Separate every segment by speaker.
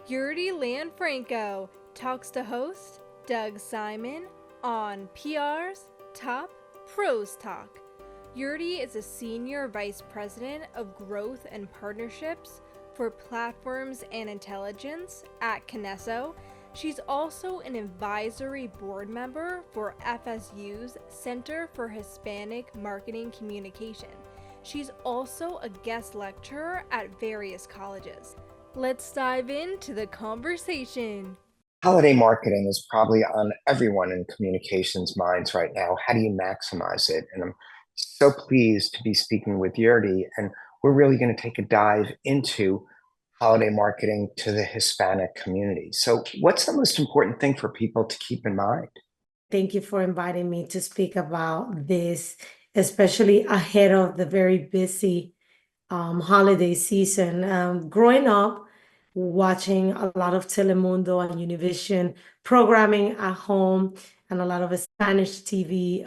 Speaker 1: Yerddy Lanfranco talks to host Doug Simon on PR's Top Pros Talk. Yerddy is a Senior Vice President of Growth and Partnerships for Platforms and Intelligence at KINESSO. She's also an advisory board member for FSU's Center for Hispanic Marketing Communication. She's also a guest lecturer at various colleges. Let's dive into the conversation.
Speaker 2: Holiday marketing is probably on everyone in communications minds right now. How do you maximize it? And I'm so pleased to be speaking with Yerddy, and we're really going to take a dive into holiday marketing to the Hispanic community. So, what's the most important thing for people to keep in mind?
Speaker 3: Thank you for inviting me to speak about this, especially ahead of the very busy holiday season. Growing up, watching a lot of Telemundo and Univision programming at home and a lot of Spanish TV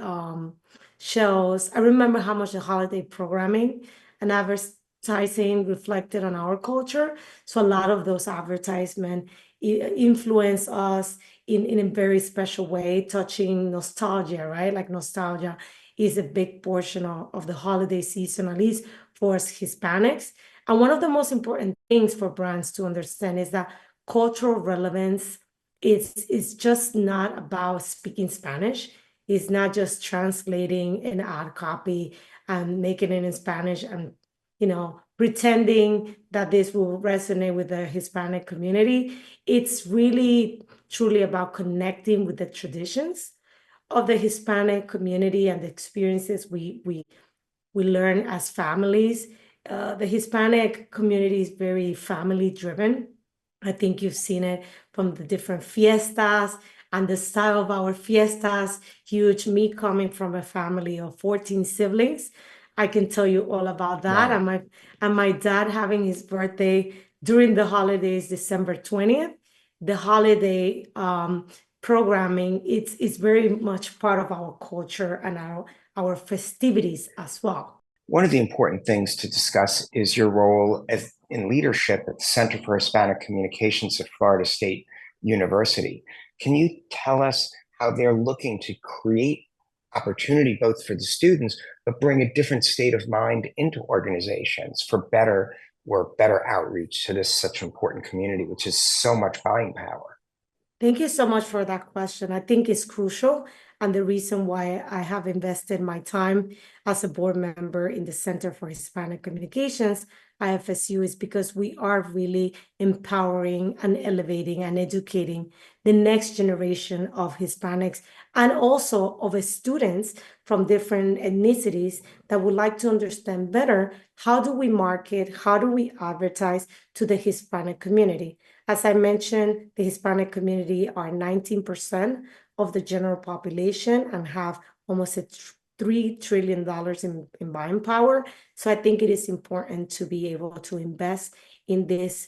Speaker 3: shows, I remember how much the holiday programming and advertising reflected on our culture. So a lot of those advertisements influence us in a very special way, touching nostalgia, right? Like nostalgia is a big portion of the holiday season, at least for us Hispanics. And one of the most important things for brands to understand is that cultural relevance is just not about speaking Spanish. It's not just translating an ad copy and making it in Spanish and, pretending that this will resonate with the Hispanic community. It's really truly about connecting with the traditions of the Hispanic community and the experiences we learn as families. The Hispanic community is very family driven. I think you've seen it from the different fiestas and the style of our fiestas. Huge. Me coming from a family of 14 siblings, I can tell you all about that.
Speaker 2: Wow.
Speaker 3: And my dad having his birthday during the holidays, December 20th. The holiday programming, it's very much part of our culture and our festivities as well.
Speaker 2: One of the important things to discuss is your role in leadership at the Center for Hispanic Communications at Florida State University. Can you tell us how they're looking to create opportunity both for the students, but bring a different state of mind into organizations for better work, better outreach to this such important community, which is so much buying power?
Speaker 3: Thank you so much for that question. I think it's crucial. And the reason why I have invested my time as a board member in the Center for Hispanic Communications, IFSU, is because we are really empowering and elevating and educating the next generation of Hispanics and also of students from different ethnicities that would like to understand better how do we market, how do we advertise to the Hispanic community. As I mentioned, the Hispanic community are 19% of the general population and have almost $3 trillion in buying power. So I think it is important to be able to invest in this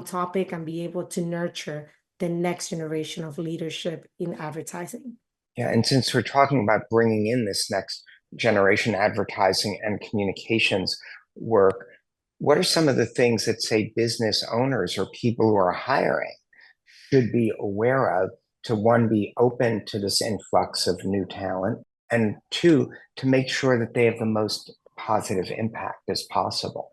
Speaker 3: topic and be able to nurture the next generation of leadership in advertising.
Speaker 2: Yeah, and since we're talking about bringing in this next generation advertising and communications work, what are some of the things that, say, business owners or people who are hiring should be aware of to, one, be open to this influx of new talent, and two, to make sure that they have the most positive impact as possible?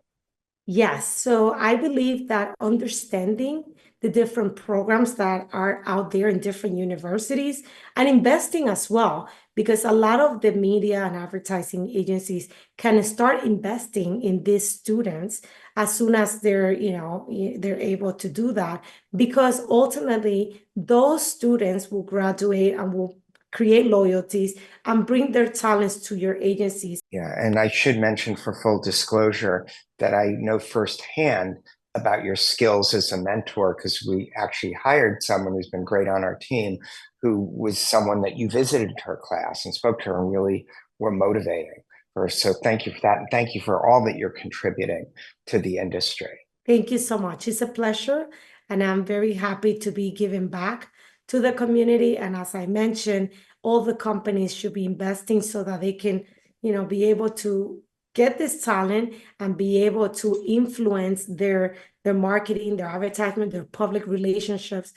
Speaker 3: Yes, so I believe that understanding the different programs that are out there in different universities and investing as well, because a lot of the media and advertising agencies can start investing in these students as soon as they're able to do that, because ultimately those students will graduate and will create loyalties and bring their talents to your agencies.
Speaker 2: Yeah, and I should mention for full disclosure that I know firsthand about your skills as a mentor because we actually hired someone who's been great on our team, who was someone that you visited her class and spoke to her and really were motivating her. So thank you for that. And thank you for all that you're contributing to the industry.
Speaker 3: Thank you so much. It's a pleasure. And I'm very happy to be giving back to the community. And as I mentioned, all the companies should be investing so that they can, be able to get this talent and be able to influence the their marketing, their advertisement, their public relationships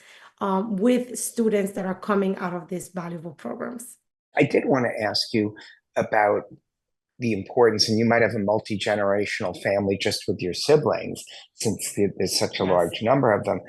Speaker 3: with students that are coming out of these valuable programs.
Speaker 2: I did want to ask you about the importance, and you might have a multi-generational family just with your siblings, since there's such a
Speaker 3: Yes.
Speaker 2: large number of them.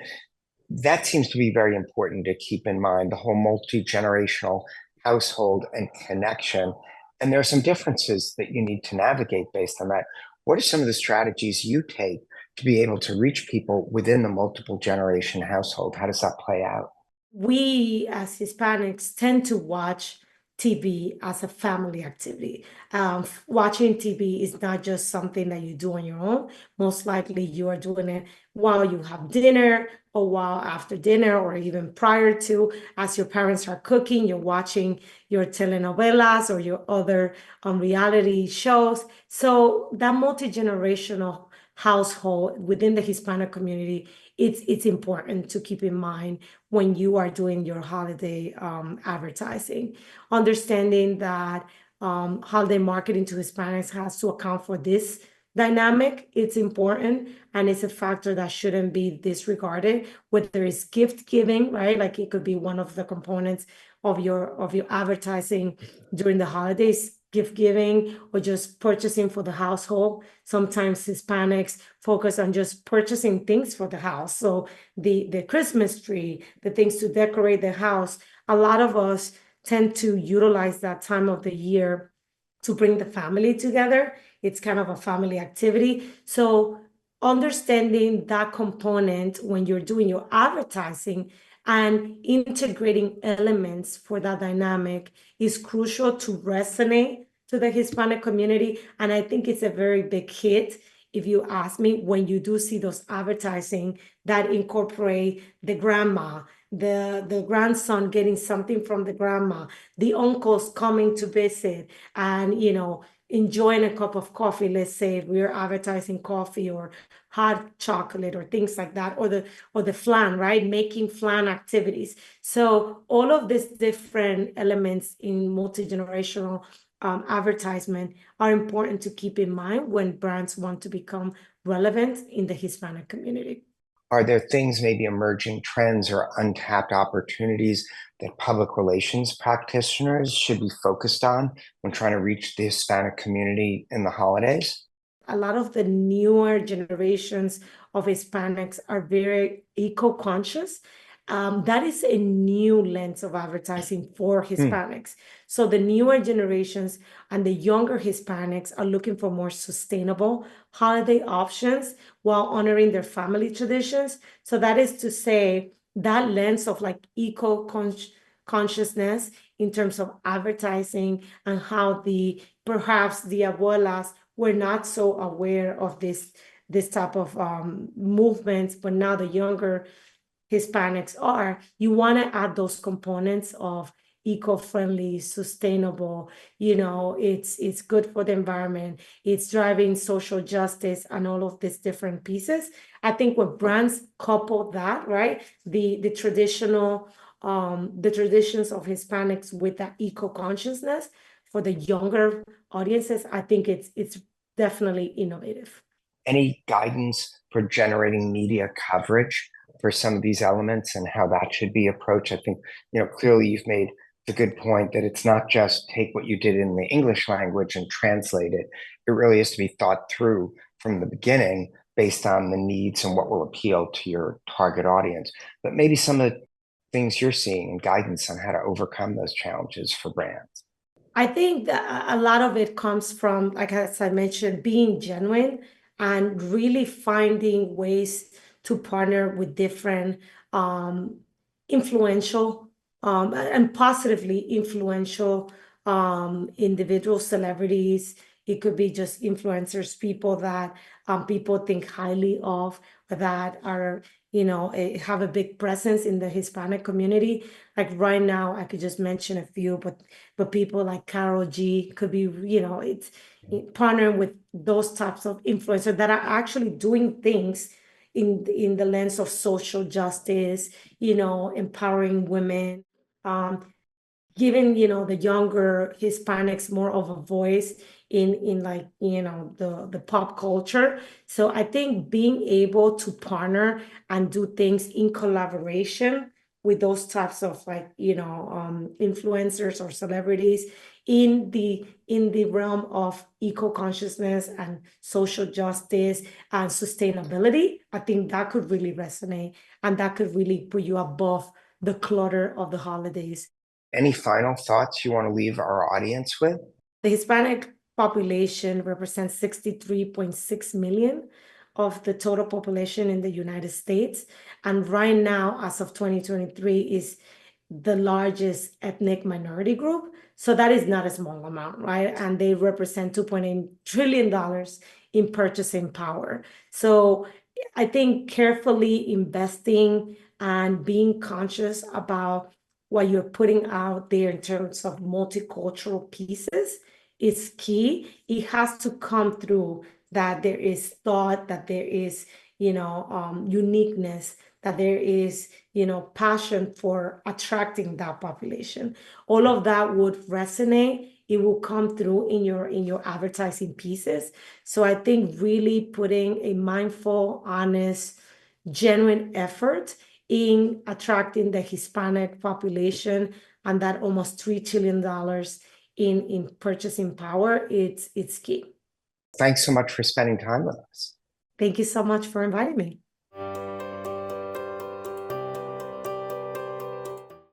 Speaker 2: That seems to be very important to keep in mind, the whole multi-generational household and connection. And there are some differences that you need to navigate based on that. What are some of the strategies you take to be able to reach people within the multiple generation household? How does that play out?
Speaker 3: We as Hispanics tend to watch TV as a family activity. Watching TV is not just something that you do on your own. Most likely you are doing it while you have dinner or while after dinner or even prior to, as your parents are cooking, you're watching your telenovelas or your other reality shows. So that multi-generational household within the Hispanic community, it's important to keep in mind when you are doing your holiday advertising. Understanding that holiday marketing to Hispanics has to account for this dynamic. It's important and it's a factor that shouldn't be disregarded, whether it's gift giving, right? Like it could be one of the components of your advertising during the holidays, gift giving, or just purchasing for the household. Sometimes Hispanics focus on just purchasing things for the house. So the Christmas tree, the things to decorate the house, a lot of us tend to utilize that time of the year to bring the family together. It's kind of a family activity. So understanding that component when you're doing your advertising and integrating elements for that dynamic is crucial to resonate to the Hispanic community. And I think it's a very big hit, if you ask me, when you do see those advertising that incorporate the grandma, the grandson getting something from the grandma, the uncles coming to visit and, enjoying a cup of coffee. Let's say if we're advertising coffee or hot chocolate or things like that, or the flan, right? Making flan activities. So all of these different elements in multi-generational advertisement are important to keep in mind when brands want to become relevant in the Hispanic community.
Speaker 2: Are there things, maybe emerging trends or untapped opportunities that public relations practitioners should be focused on when trying to reach the Hispanic community in the holidays?
Speaker 3: A lot of the newer generations of Hispanics are very eco-conscious. That is a new lens of advertising for Hispanics. So the newer generations and the younger Hispanics are looking for more sustainable holiday options while honoring their family traditions. So that is to say, that lens of like consciousness in terms of advertising and how perhaps the abuelas were not so aware of this type of movements, but now the younger Hispanics are. You want to add those components of eco-friendly, sustainable, it's good for the environment, it's driving social justice and all of these different pieces. I think when brands couple that, right, the traditional the traditions of Hispanics with that eco-consciousness for the younger audiences, I think it's definitely innovative.
Speaker 2: Any guidance for generating media coverage for some of these elements and how that should be approached? I think, clearly you've made the good point that it's not just take what you did in the English language and translate it. It really is to be thought through from the beginning based on the needs and what will appeal to your target audience. But maybe some of the things you're seeing and guidance on how to overcome those challenges for brands.
Speaker 3: I think that a lot of it comes from, like as I mentioned, being genuine and really finding ways to partner with different influential and positively influential individual celebrities. It could be just influencers, people that people think highly of, that are, have a big presence in the Hispanic community. Like right now, I could just mention a few, but people like Karol G could be, it's partnering with those types of influencers that are actually doing things in the lens of social justice, empowering women, giving, the younger Hispanics more of a voice in like, you know, the pop culture. So I think being able to partner and do things in collaboration with those types of like, you know, influencers or celebrities in the realm of eco-consciousness and social justice and sustainability, I think that could really resonate and that could really put you above the clutter of the holidays.
Speaker 2: Any final thoughts you want to leave our audience with?
Speaker 3: The Hispanic population represents 63.6 million of the total population in the United States. And right now, as of 2023, is the largest ethnic minority group. So that is not a small amount, right? And they represent $2.8 trillion in purchasing power. So I think carefully investing and being conscious about what you're putting out there in terms of multicultural pieces is key. It has to come through that there is thought, that there is, you know, uniqueness, that there is, you know, passion for attracting that population. All of that would resonate. It will come through in your advertising pieces. So I think really putting a mindful, honest, genuine effort in attracting the Hispanic population and that almost $3 trillion in purchasing power, it's key.
Speaker 2: Thanks so much for spending time with us.
Speaker 3: Thank you so much for inviting me.